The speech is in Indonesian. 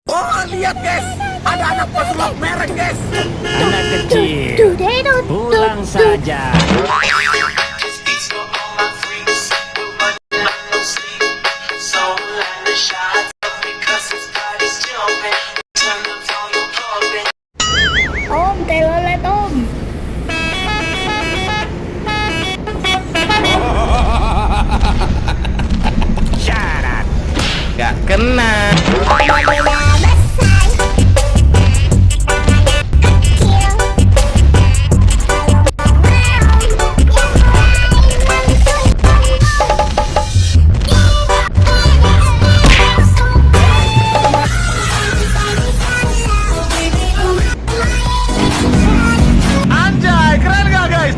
Oh, lihat guys, ada anak pesulap merek guys. Anak kecil, pulang saja. Om, telolet om. Syarat, gak kena. Anjay, keren gak guys?